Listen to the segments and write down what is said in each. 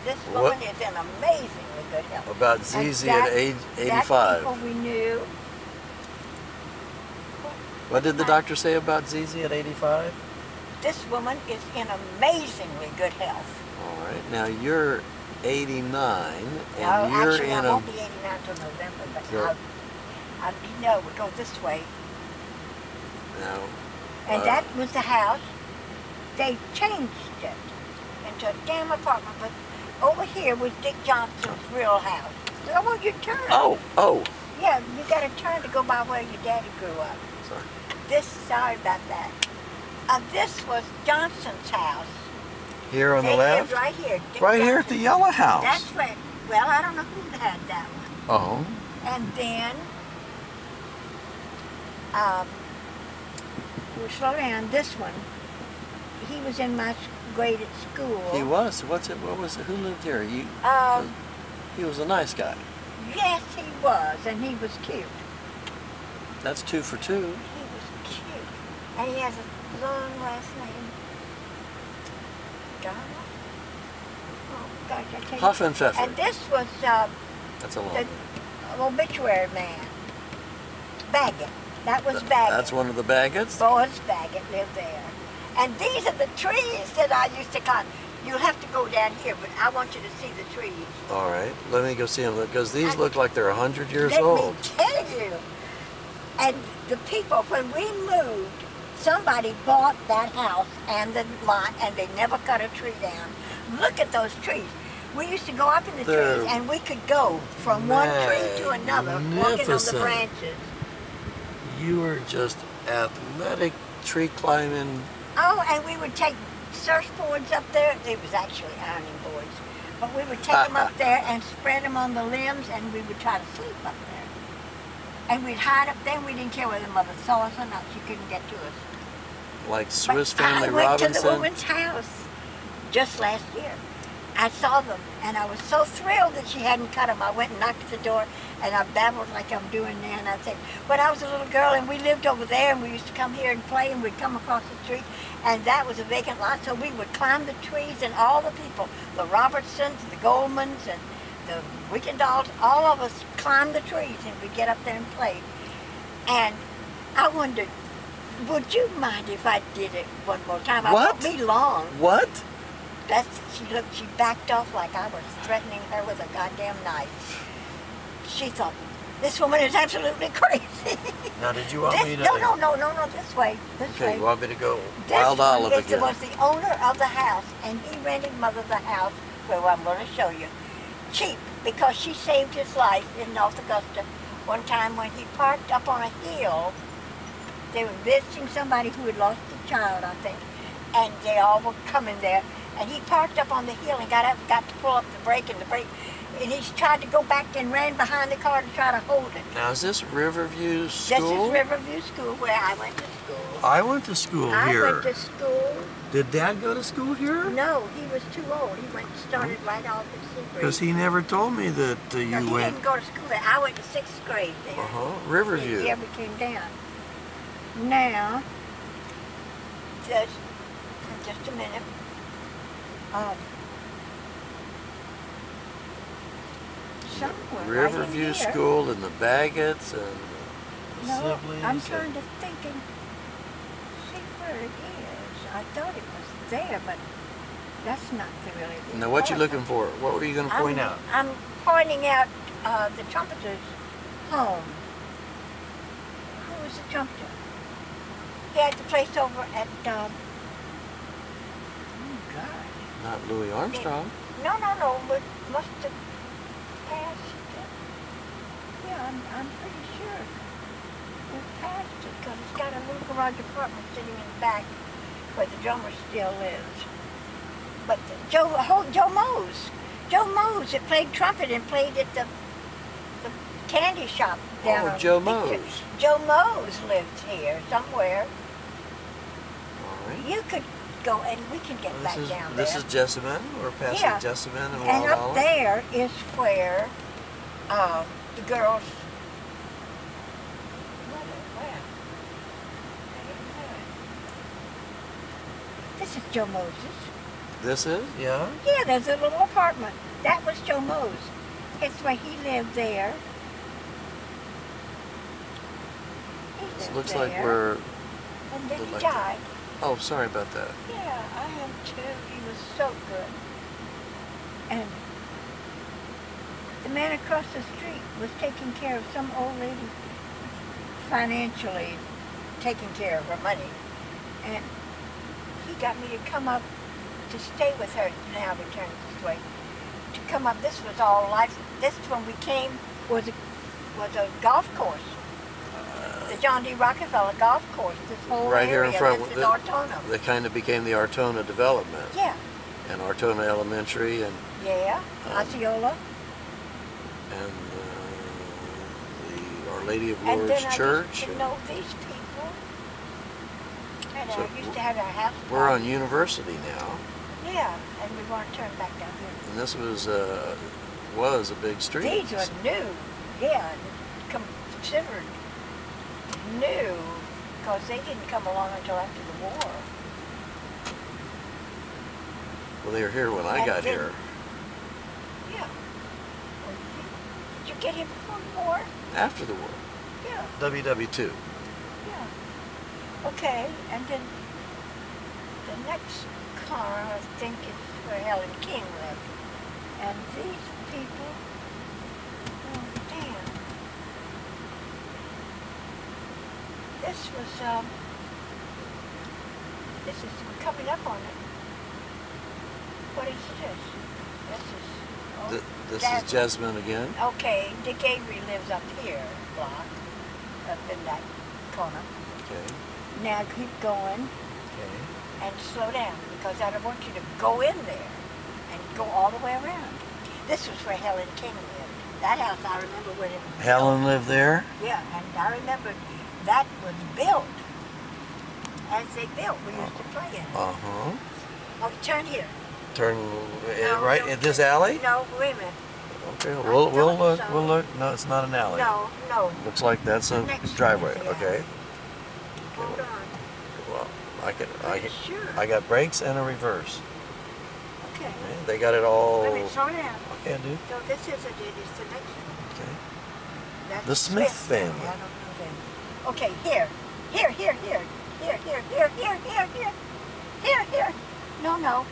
This woman is in amazingly good health. About ZZ at age 85. That's people we knew. What did the doctor say about ZZ at 85? This woman is in amazingly good health. All right. Now you're 89, and No, you're actually, in I won't be 89 till November, but no, we go this way. Now, And that was the house. They changed it into a damn apartment, but over here was Dick Johnson's real house. I want you to turn. Oh. Yeah, you got to turn to go by where your daddy grew up. Sorry. Sorry about that. This was Johnson's house. Here on the left? Lived right here. Right here at the yellow house. That's right. Well, I don't know who had that one. Oh. And then, we slow down. This one, he was in my grade at school. He was. What was it? Who lived here? He was a nice guy. Yes, he was, and he was cute. That's 2 for 2. He was cute, and he has a long last name. Donald? Oh gosh, I tell you. Huffenpfeffer. And this was That's a long the obituary man. Baggett. That was Baggett. That's one of the Baggetts? Boris Baggett lived there. And these are the trees that I used to cut. You'll have to go down here, but I want you to see the trees. All right, let me go see them, because these look like they're 100 years old. old. Let me tell you. And the people, when we moved, somebody bought that house and the lot, and they never cut a tree down. Look at those trees. We used to go up in the trees, and we could go from one tree to another, walking on the branches. You were just athletic tree climbing. Oh, and we would take surfboards up there. It was actually ironing boards. But we would take them up there and spread them on the limbs, and we would try to sleep up there. And we'd hide up there, and we didn't care whether mother saw us or not. She couldn't get to us. Like Swiss Family Robinson? I went to the woman's house just last year. I saw them, and I was so thrilled that she hadn't cut them. I went and knocked at the door, and I babbled like I'm doing now, and I said, when I was a little girl, and we lived over there, and we used to come here and play, and we'd come across the street, and that was a vacant lot, so we would climb the trees, and all the people, the Robertsons, the Goldmans, and the Wickendalls, all of us climbed the trees, and we'd get up there and play. And I wondered, would you mind if I did it one more time? What? I won't be long. What? She backed off like I was threatening her with a goddamn knife. She thought, this woman is absolutely crazy. Now, did you want me to... No, this way, this way. Okay, you want me to go Wild Olive again? This was the owner of the house, and he rented Mother the house, where I'm going to show you, cheap, because she saved his life in North Augusta. One time when he parked up on a hill, they were visiting somebody who had lost a child, I think, and they all were coming there. And he parked up on the hill and got to pull up the brake, and he tried to go back and ran behind the car to try to hold it. Now, is this Riverview School? This is Riverview School, where I went to school. I went to school here. I went to school. Did Dad go to school here? No, he was too old. He started right off at Sibley. Because he never told me that you went... He didn't go to school there. I went to 6th grade there. Riverview. Yeah, we came down. Now, just a minute. Somewhere Riverview right School and the Baggetts and the No, Sibleys. I'm trying to think and see where it is. I thought it was there, but that's not really the Now, what you looking for? What were you going to point out? I'm pointing out the trumpeter's home. Who was the trumpeter? He had the place over at, oh God. Not Louis Armstrong. No, but must have passed it. Yeah, I'm pretty sure we passed it, because it's got a little garage apartment sitting in the back where the drummer still lives. But Joe Mose that played trumpet and played at the candy shop down on Joe Mose. Joe Mose lived here somewhere. All right. You could go, and we can get back down there. This is Jessamine. We're passing Jessamine and Wild And up Olive. there is where the girls. This is Joe Moses. This is? Yeah? Yeah, there's a little apartment. That was Joe Moe's. It's where he lived there. It looks like we're... And then he died. Oh, sorry about that. Yeah, I am too. He was so good. And the man across the street was taking care of some old lady, financially taking care of her money. And he got me to come up to stay with her. Now we turn this way. To come up, this was all life. This, when we came, was a golf course. The John D. Rockefeller golf course. This whole right area, here in front. this is Ortona. They kind of became the Ortona development. Yeah. And Ortona Elementary and... Yeah, Osceola. And the Our Lady of And Lourdes then Church. I used to know these people. And So I used to have our house party. we're on University now. Yeah, and we want to turn back down here. And this was a big street. These were new, yeah, considered new, because they didn't come along until after the war. Well, they were here when I got here. Yeah. Did you get here before the war? After the war. Yeah. WW2. Yeah. Okay, and then the next car, I think, is where Helen King lived. And these people, oh damn. This was, this is, we're coming up on it. What is this? This is, oh, This is Jasmine again. Okay, Dick Avery lives up here, block, up in that corner. Okay. Now keep going. Okay. And slow down, because I don't want you to go in there and go all the way around. This was where Helen King lived. That house, I remember when it was Helen lived there? Yeah, and I remember that was built. As they built, we used to play in it. Uh-huh. Oh, turn here. Turn No, right don't in this turn. alley? No, wait a minute. Okay, we'll look. so. We'll look. No, it's not an alley. No. Looks like that's a Next driveway. one is the Okay. alley. Hold on. Well, Sure. I got brakes and a reverse. Okay. Okay, they got it all. Wait a minute, slow down. Okay, dude. So this isn't it, it's the next one. Okay. That's The Smith family. I don't know them. Okay, here. Here. No.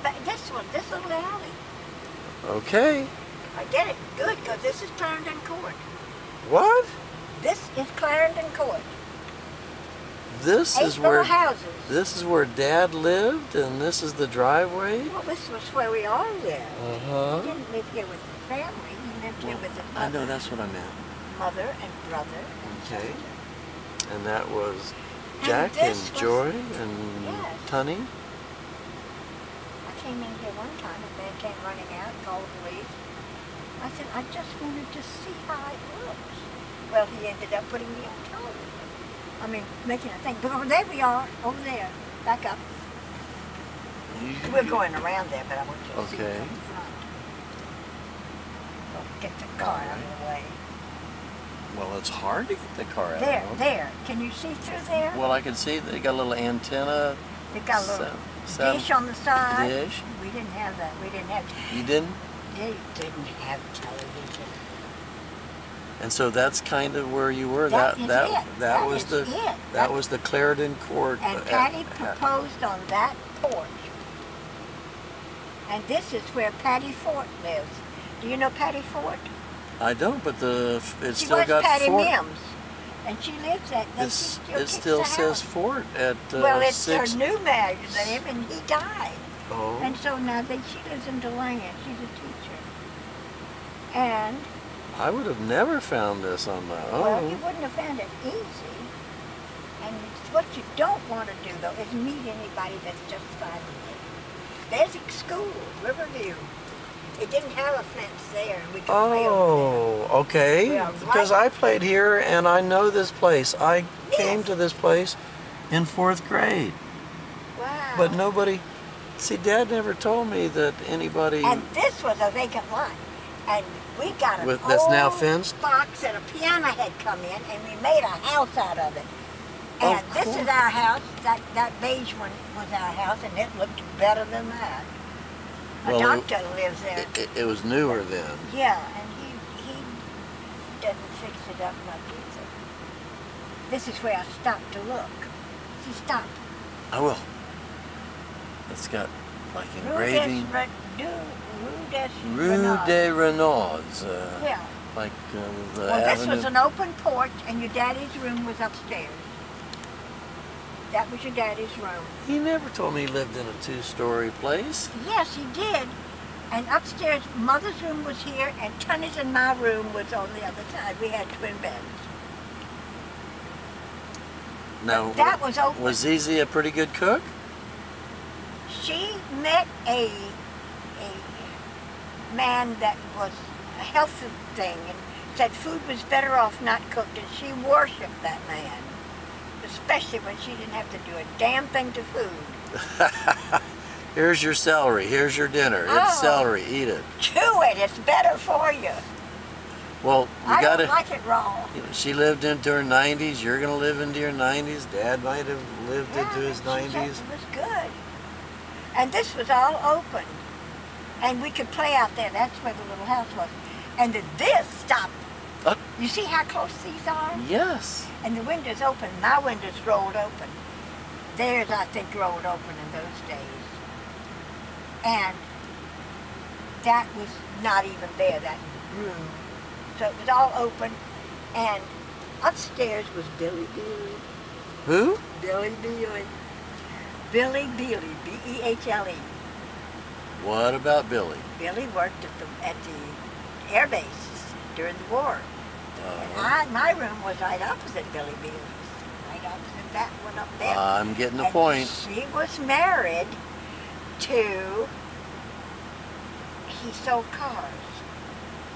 But this one, this little alley. Okay. I get it. Good, because this is Clarendon Court. What? This is Clarendon Court. This 8 is little where houses. this is where Dad lived, and this is the driveway. Well, this was where we all lived. Uh-huh. He didn't live here with his family. He lived here with his I mother, know, that's what I meant. mother and brother. And Okay. sister. And that was And Jack this and was- Joy and Yes. Tunny. I came in here one time, a man came running out, called the police. I said, I just wanted to see how it looks. Well, he ended up putting me on television. I mean, making a thing. But over there we are, over there. Back up. We're going around there, but I want you to see Okay. from the front. So get the car out of the way. Well, it's hard to get the car out. There. Can you see through there? Well, I can see they got a little antenna. They got a little dish on the side. Dish. We didn't have that. We didn't have. You didn't? They didn't have television. And so that's kind of where you were. That is it. That That was is the it. that was the Clarendon Court. And Patty proposed on that porch. And this is where Patty Fort lives. Do you know Patty Fort? I don't, but it's She still was got Patty Fort. Mims. And she lives at, and she still It keeps still the says house. Fort at Well, it's 6. her new marriage name, and he died. Oh. And so now she lives in DeLand. She's a teacher. And, I would have never found this on my well, own. you wouldn't have found it easy. And what you don't want to do, though, is meet anybody that's just finding it. There's a school, Riverview. It didn't have a fence there, and we could play over there. Oh, okay. Yeah, Because right. I played here and I know this place. I came Yes. to this place in 4th grade. Wow. But nobody, see, Dad never told me that anybody, And this was a vacant lot. And we got an that's now old fenced? box and a piano had come in, and we made a house out of it. And Of this is course. our house. That beige one was our house, and it looked better than that. A doctor lives there. It was newer then. Yeah, and he doesn't fix it up much either. This is where I stopped to look. See, stop. I will. It's got like engraving. Rue des Renaud's. Yeah. Like the Well, this avenue. was an open porch, and your daddy's room was upstairs. That was your daddy's room. He never told me he lived in a two-story place. Yes, he did. And upstairs, Mother's room was here, and Tony's and my room was on the other side. We had twin beds. Now, that was open. Was Zizi a pretty good cook? She met a man that was a healthy thing and said food was better off not cooked, and she worshipped that man, especially when she didn't have to do a damn thing to food. Here's your celery. Here's your dinner. It's celery. Eat it. Chew it. It's better for you. Well, I don't like it raw. You know, she lived into her 90s. You're going to live into your 90s. Dad might have lived into his 90s. It was good. And this was all open. And we could play out there. That's where the little house was. And this stopped. You see how close these are? Yes. And the window's open. My window's rolled open. Theirs, I think, rolled open in those days. And that was not even there, that room. So it was all open. And upstairs was Billy Behle. Who? Billy Behle. Billy Behle, B-E-H-L-E. What about Billy? Billy worked at the air base during the war. And my room was right opposite Billy Behle's, right opposite that one up there. I'm getting the point. She was married to, he sold cars.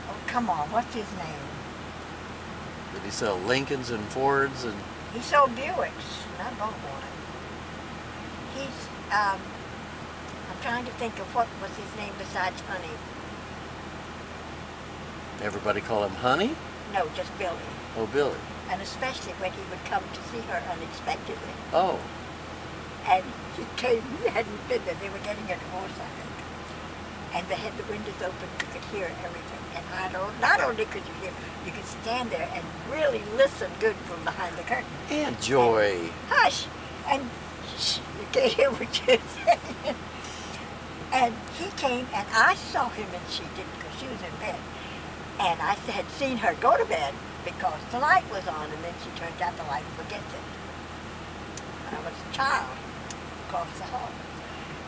Oh, come on, what's his name? Did he sell Lincolns and Fords and? He sold Buicks, and I bought one. He's, I'm trying to think of what was his name besides Honey. Everybody call him Honey? No, just Billy. Oh, Billy. And especially when he would come to see her unexpectedly. Oh. And he came, he hadn't been there, they were getting a divorce, I think. And they had the windows open, you could hear everything. And not only could you hear, you could stand there and really listen good from behind the curtain. Aunt Joy. And, hush! And you can't hear what you're saying. And he came, and I saw him, and she didn't, because she was in bed. And I had seen her go to bed because the light was on, and then she turned out the light and forgets it. When I was a child, across the hall.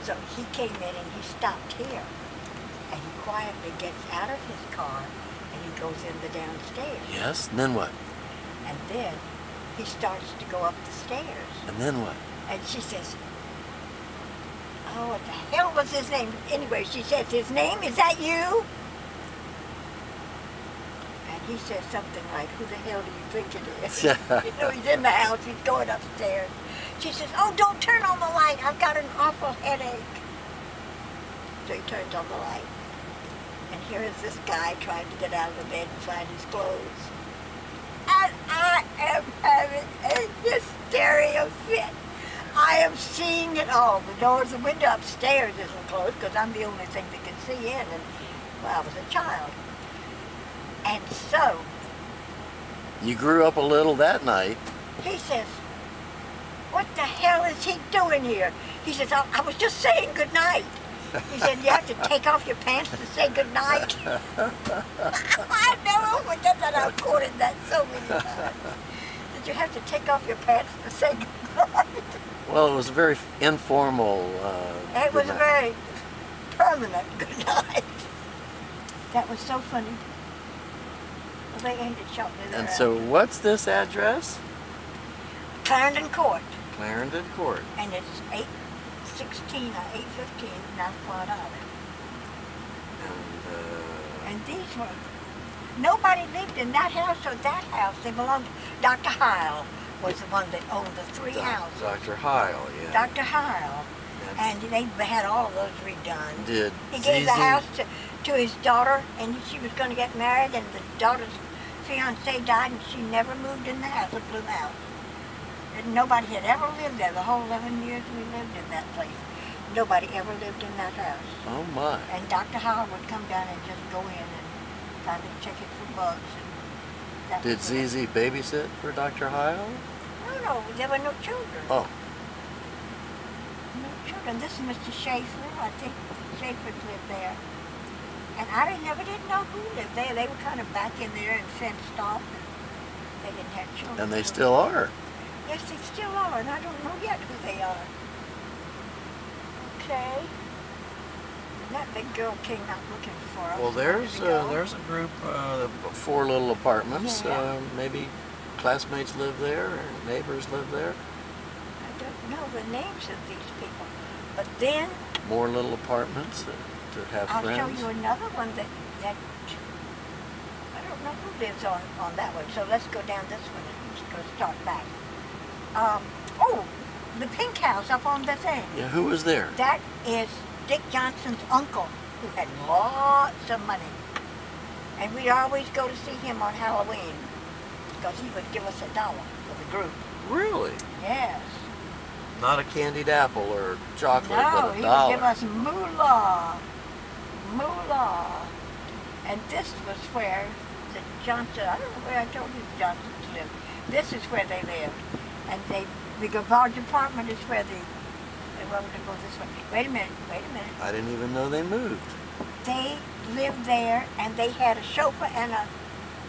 So he came in and he stopped here. And he quietly gets out of his car and he goes in the downstairs. Yes, and then what? And then he starts to go up the stairs. And then what? And she says, oh, what the hell was his name? Anyway, she says, his name, is that you? He says something like, who the hell do you think it is? You know, he's in the house, he's going upstairs. She says, oh, don't turn on the light, I've got an awful headache. So he turns on the light. And here is this guy trying to get out of the bed and find his clothes. And I am having a hysteria fit. I am seeing it all. The window upstairs isn't closed because I'm the only thing that can see in. And, well, I was a child. And so... You grew up a little that night. He says, what the hell is he doing here? He says, I was just saying good night. He said, you have to take off your pants to say good night. I never forget that. I've quoted that so many times. Did you have to take off your pants to say good night? Well, it was a very informal it was a very permanent good night. That was so funny. They ended shortly thereafter. And so what's this address? Clarendon Court. Clarendon Court. And it's 816 or 815 North Quad Island. And these were, nobody lived in that house or that house. They belonged to Dr. Heil was the one that owned the three houses. Dr. Heil, yeah. Dr. Heil. And they had all of those redone. Did he gave the house to his daughter, and she was going to get married, and the daughter's fiance died, and she never moved in the house. It blew out. And nobody had ever lived there the whole 11 years we lived in that place. Nobody ever lived in that house. Oh my. And Dr. Howard would come down and just go in and kind of check it for bugs. And that Did was it. ZZ babysit for Dr. Heil? No, there were no children. Oh. No children. This is Mr. Schaefer. I think Schaefer's lived there. And I never did know who lived there. They were kind of back in there and fenced off. And they didn't have children. And they still are. Yes, they still are, and I don't know yet who they are. Okay. And that big girl came out looking for us. Well, there's a group, 4 little apartments. Yeah. Maybe classmates live there, or neighbors live there. I don't know the names of these people. But then More little apartments that have I'll friends. show you another one that I don't know who lives on that one. So let's go down this one and just go start back. Oh, the pink house up on the thing. Yeah, who was there? That is Dick Johnson's uncle, who had lots of money. And we'd always go to see him on Halloween, because he would give us $1 for the group. Really? Yes. Not a candied apple or chocolate, No, but he $1. would give us moolah. Moolah. And this was where the Johnson, I don't know where I told you the Johnsons lived. This is where they lived. And the garage apartment is where they wanted to go this way. Wait a minute. I didn't even know they moved. They lived there, and they had a chauffeur and a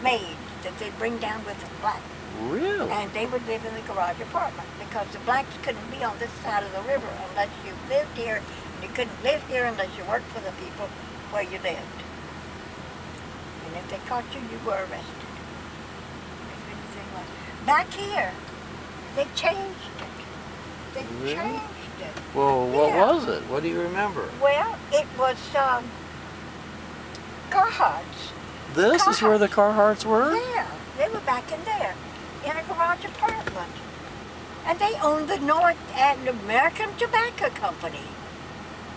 maid that they'd bring down with them, black. Really? And they would live in the garage apartment, because the blacks couldn't be on this side of the river unless you lived here, and you couldn't live here unless you worked for the people where you lived. And if they caught you, you were arrested. If anything was. Back here, they changed it. They Really? changed it. Well, what Yeah. was it? What do you remember? Well, it was Carhartts. This is where the Carhartts were? Yeah, they were back in there, in a garage apartment. And they owned the North and American Tobacco Company.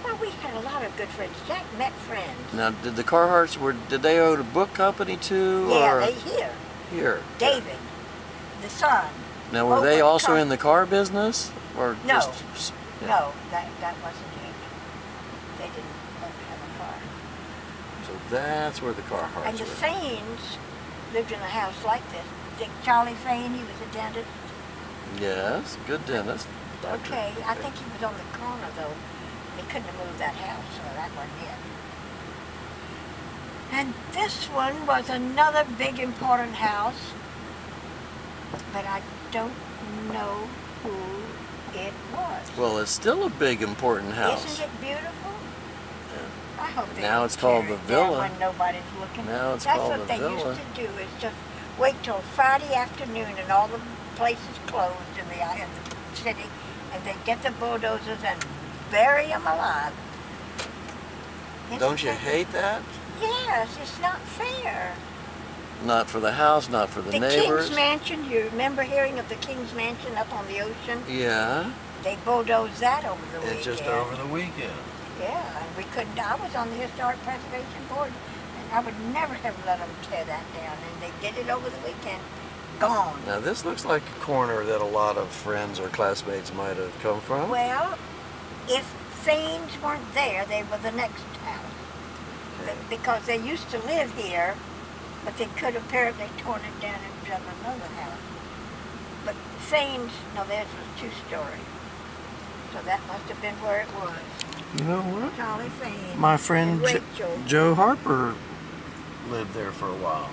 Well, we had a lot of good friends. Jack met friends. Now, did the Carhartts, did they own a book company too? Yeah, or they here. Here. David, the son. Now, were they opened also car- in the car business? Or No. just, yeah. No, that wasn't it. They didn't have a car. So that's where the Carhartts And the were. Faines lived in a house like this. Charlie Faine, he was a dentist. Yes, good dentist. Doctor. Okay, I think he was on the corner though. They couldn't have moved that house, so that wasn't it. And this one was another big important house, but I don't know who it was. Well, it's still a big, important house. Isn't it beautiful? Yeah. I hope they Now don't it's called tear the it down Villa. when nobody's looking. Now it's That's called what the they Villa. used to do, is just wait till Friday afternoon and all the places closed in the city, and they'd get the bulldozers and bury them alive. Don't you hate that? Yes, it's not fair. Not for the house, not for the neighbors. King's Mansion, you remember hearing of the King's Mansion up on the ocean? Yeah. They bulldozed that over the weekend. And just over the weekend. Yeah, and we couldn't, I was on the Historic Preservation Board, and I would never have let them tear that down, and they did it over the weekend. Gone. Now this looks like a corner that a lot of friends or classmates might have come from. Well, if Faines weren't there, they were the next house. Because they used to live here, but they could apparently torn it down and done another house. But Faines, no, theirs was 2-story. So that must have been where it was. You know what? Charlie Faine. My friend and Rachel. Joe Harper lived there for a while.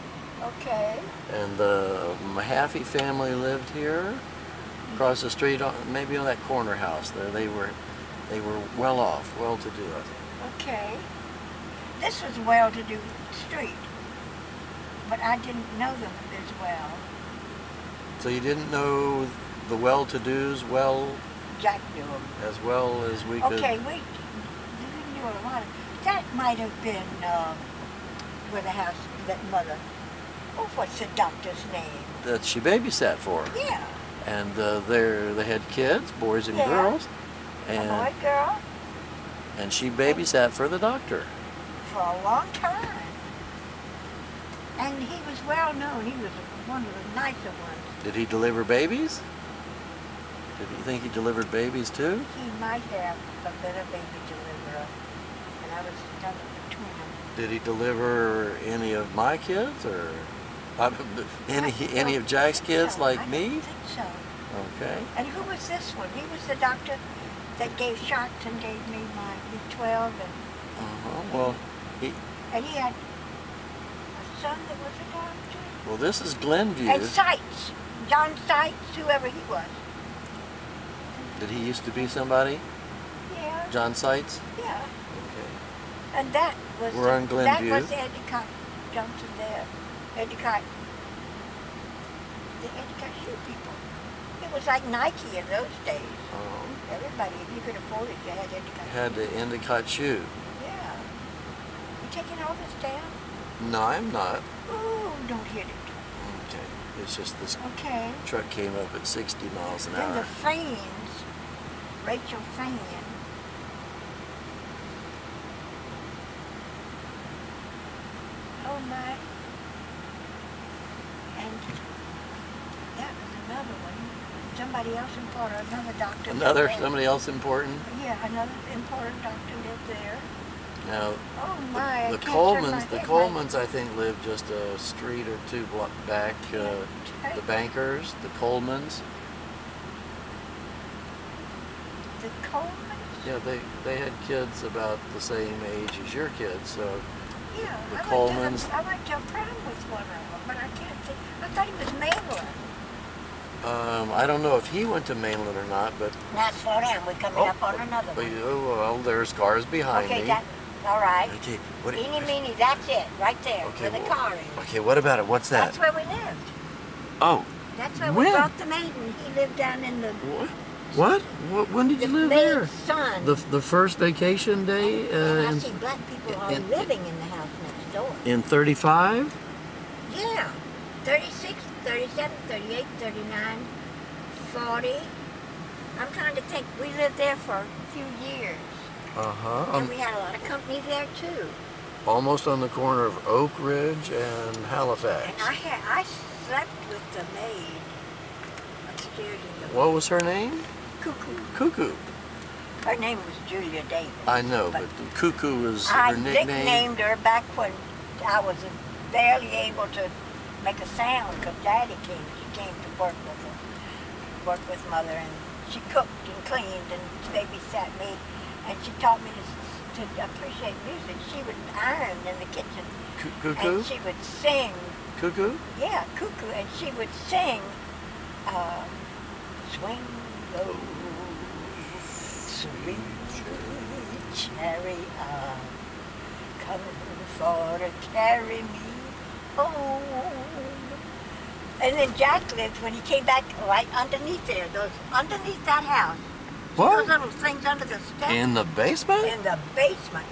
Okay. And the Mahaffey family lived here, across the street, maybe on that corner house there. They were well off, well to do, I think. Okay. This was a well-to-do street, but I didn't know them as well. So you didn't know the well-to-dos Jack knew them. as well as we could? Okay, we knew a lot of. That might have been where the house, that mother. Oh, what's the doctor's name? That she babysat for. Yeah. And they had kids, boys and Yeah. girls. A boy, girl, And she babysat for the doctor. for a long time. And he was well known. He was one of the nicer ones. Did he deliver babies? Did you think he delivered babies too? He might have a better baby deliverer, and I was stuck between them. Did he deliver any of my kids, or any of Jack's kids like I me? don't think so. Okay. And who was this one? He was the doctor that gave shots and gave me my B12, Well, and he had a son that was a doctor. well, this is Glenview. And Seitz, John Seitz, whoever he was. Did he used to be somebody? Yeah. John Seitz? Yeah. Okay. And that was We're on Glenview. That was Endicott Johnson there. Endicott. The Endicott shoe people. It was like Nike in those days. Oh. Everybody, if you could afford it, you had Endicott. Had the Endicott shoe. Yeah. You taking all this down? No, I'm not. Ooh, don't hit it. Okay. It's just this Okay. truck came up at 60 miles an Then the hour. Fains, Rachel Fain. Oh my. And that was another one. Somebody else important, another doctor. lived there. Somebody else important? Yeah, another important doctor lived there. Now, Oh my. the Colemans, I think, lived just a street or two block back. The Bankers, the Colemans. The Colemans? Yeah, they had kids about the same age as your kids, so Yeah. the I Colemans. went to a prom with one of them, but I can't think. I thought he was Mainland. I don't know if he went to Mainland or not, but Now slow down. We're coming up on another one. oh, well, there's cars behind Okay, me. all right. Okay, what? Eeny, meeny, that's it, right there, Okay, where the well, car is. Okay, what about it? What's that? That's where we lived. Oh, That's where when? we brought the maiden. He lived down in the... what? When did you live maid's there? son. The first vacation day and I in, see black people are in- living in the house next door. in 35? Yeah. 36, 37, 38, 39, 40. I'm trying to think. We lived there for a few years. Uh-huh. And we had a lot of company there, too. Almost on the corner of Oak Ridge and Halifax. And I slept with the maid upstairs in the... What was her name? Cuckoo. Cuckoo. Her name was Julia Davis. I know, but Cuckoo was I her nickname. nicknamed her back when I was barely able to make a sound because Daddy came. She came to work with Mother, and she cooked and cleaned and babysat me, and she taught me to appreciate music. She would iron in the kitchen. Cuckoo? And she would sing. Cuckoo? Yeah, Cuckoo, and she would sing, swing low, sweet chariot, come for to carry me home. And then Jack lived when he came back right underneath there, underneath that house. What? Those little things under the steps. In the basement? In the basement.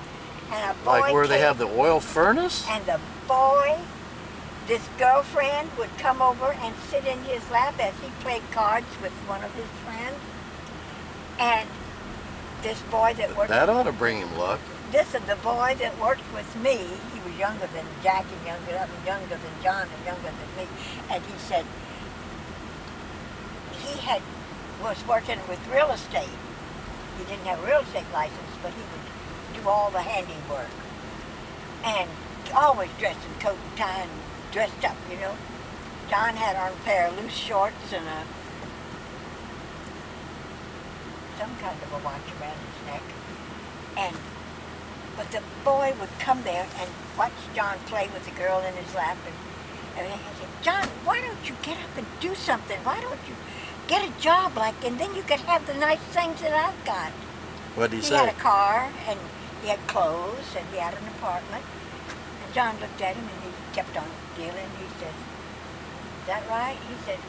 And a boy Like where they came, have the oil furnace? and the boy, this girlfriend would come over and sit in his lap as he played cards with one of his friends. And this boy that worked... That ought to bring him luck. This is the boy that worked with me. He was younger than Jack and younger than John and younger than me. And he said he was working with real estate. He didn't have a real estate license, but he would do all the handiwork. And always dressed in coat and tie and dressed up, you know. John had on a pair of loose shorts and some kind of a watch around his neck. But the boy would come there and watch John play with the girl in his lap and everything. I said, John, why don't you get up and do something? Why don't you get a job and then you could have the nice things that I've got. What did he say? He had a car and he had clothes and he had an apartment. And John looked at him and he kept on dealing. He said, is that right? He said,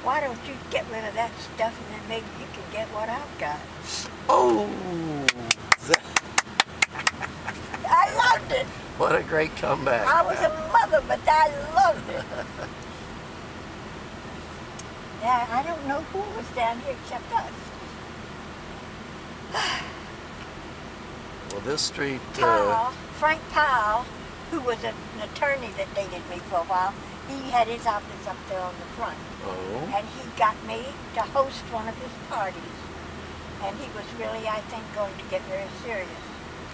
why don't you get rid of that stuff and then maybe you can get what I've got. Oh! I loved it. What a great comeback. I was a mother, but I loved it. Yeah, I don't know who was down here except us. Well, this street... Powell, Frank Powell, who was an attorney that dated me for a while, he had his office up there on the front. Oh. And he got me to host one of his parties. And he was really, I think, going to get very serious.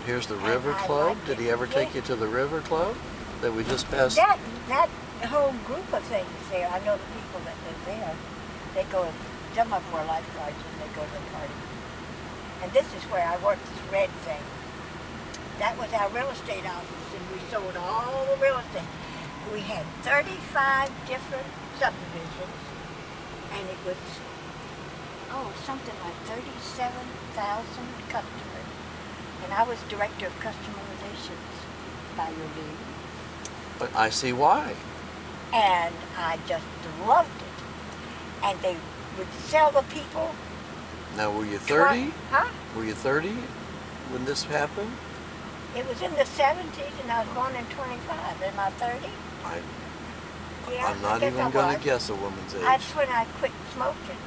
Here's the River Club. Did he ever take you to the River Club that we just passed? That whole group of things there, I know the people that live there. They go, some of them were lifeguards and they go to the party. And this is where I worked, this red thing. That was our real estate office, and we sold all the real estate. We had 35 different subdivisions, and it was, something like 37,000 customers. And I was director of customer relations by your leave. But I see why. And I just loved it. And they would sell the people. Now, were you 30? Huh? Were you 30 when this happened? It was in the 70s, and I was born in 25. Am I 30? Yeah, I'm not even going to guess a woman's age. That's when I quit smoking.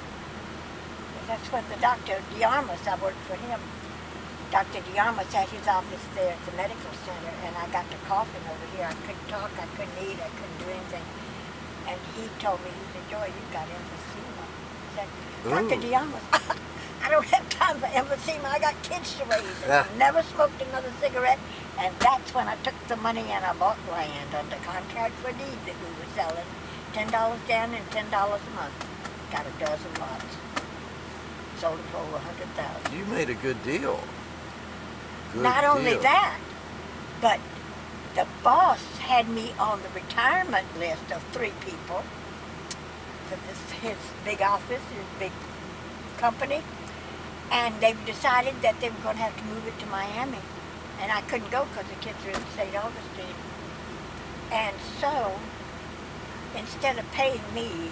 That's when the Dr. DeArmas, I worked for him. Dr. DeArmas had his office there at the medical center, and I got to coughing over here. I couldn't talk, I couldn't eat, I couldn't do anything. And he told me, he said, Joy, you've got emphysema. I said, Dr. DeArmas, I don't have time for emphysema. I got kids to raise. And I never smoked another cigarette. And that's when I took the money and I bought land under contract for deed that we were selling. $10 down and $10 a month. Got a dozen lots. Sold it for over $100,000. You made a good deal. Not only that, but the boss had me on the retirement list of 3 people for his big office, his big company. And they've decided that they were going to have to move it to Miami. And I couldn't go because the kids were in St. Augustine. And so, instead of paying me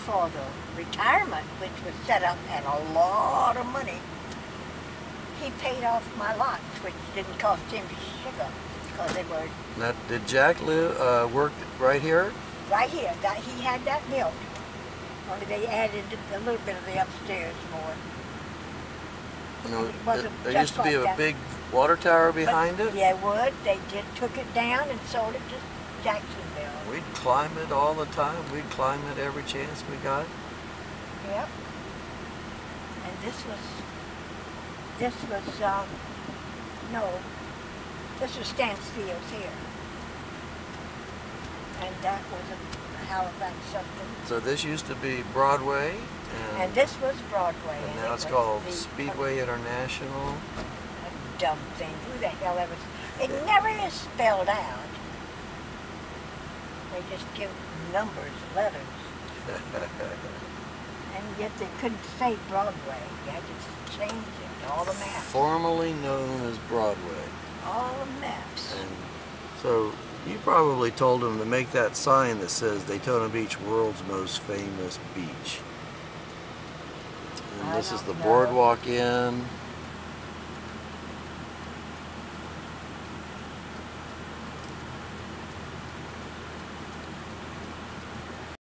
for the retirement, which was set up at a lot of money, he paid off my lots, which didn't cost him sugar because they were... Now, did Jack work right here? Right here. He had that built. Only they added a little bit of the upstairs more. You know, there used to be a big water tower behind it? Yeah, they took it down and sold it to Jacksonville. We'd climb it all the time. We'd climb it every chance we got. Yep. And this was Stansfield's here. And that was a Halifax something. So this used to be Broadway. And this was Broadway. And now it's called Speedway International. A dumb thing. Who the hell ever... It never is spelled out. They just give numbers, letters. And yet they couldn't say Broadway. You had to change it to all the maps. Formerly known as Broadway. All the maps. And so you probably told them to make that sign that says Daytona Beach, world's most famous beach. And this is the boardwalk in.